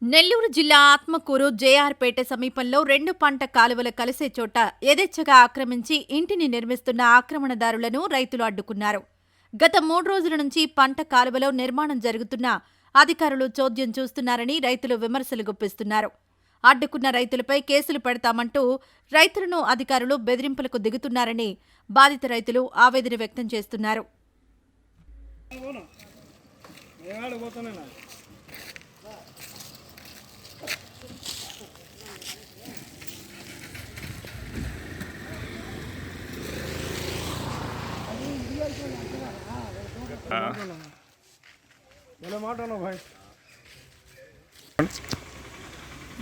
నెల్లూరు జిల్లా ఆత్మకూరు జేఆర్పేట సమీపంలో 2 పంట కాలువలు కలిసే చోట యథేచ్ఛగా ఆక్రమించి ఇంటిని నిర్మిస్తున్న ఆక్రమణదారులను రైతులు అడ్డుకున్నారు. గత 3 రోజుల నుంచి పంట కాలువలో నిర్మాణం జరుగుతున్నా అధికారులు చోద్యం చూస్తున్నారని రైతులు విమర్శలు గుప్పిస్తున్నారు. అడ్డుకున్న రైతులపై కేసులు పెడతామంటూ రైతులను అధికారులు బెదిరింపులకు దిగుతున్నారని బాధిత రైతులు ఆవేదన వ్యక్తం చేస్తున్నారు.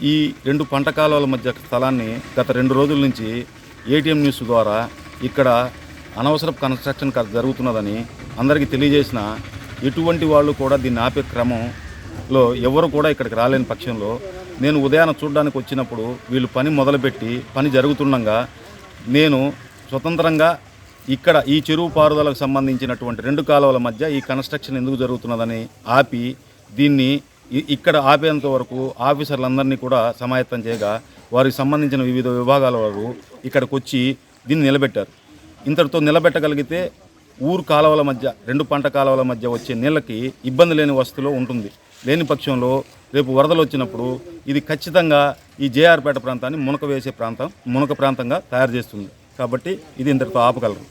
ఈ 2 పంట కాలువల మధ్య స్థలాన్ని గత 2 రోజుల నుంచి ఏటీఎం న్యూస్ ద్వారా ఇక్కడ అనవసరపు కన్స్ట్రక్షన్ జరుగుతున్నదని అందరికీ తెలియజేసిన ఎటువంటి వాళ్ళు కూడా దీన్ని ఆపే క్రమంలో ఎవరు కూడా ఇక్కడికి రాలేని పక్షంలో నేను ఉదయాన చూడడానికి వచ్చినప్పుడు వీళ్ళు పని మొదలుపెట్టి పని జరుగుతుండగా నేను స్వతంత్రంగా ఇక్కడ ఈ చెరువు పారుదలకు సంబంధించినటువంటి 2 కాలువల మధ్య ఈ కన్స్ట్రక్షన్ ఎందుకు జరుగుతున్నదని ఆపి దీన్ని ఇక్కడ ఆపేంత వరకు ఆఫీసర్లందరినీ కూడా సమాయత్తం చేయగా వారికి సంబంధించిన వివిధ విభాగాల వారు ఇక్కడికి వచ్చి దీన్ని నిలబెట్టారు. ఇంతటితో నిలబెట్టగలిగితే ఊరు కాలువల మధ్య 2 పంట కాలువల మధ్య వచ్చే నీళ్ళకి ఇబ్బంది లేని వస్తువులో ఉంటుంది. లేని పక్షంలో రేపు వరదలు వచ్చినప్పుడు ఇది ఖచ్చితంగా ఈ జేఆర్పేట ప్రాంతాన్ని మునక ప్రాంతంగా తయారు చేస్తుంది. కాబట్టి ఇది ఇంతటితో ఆపగలరు.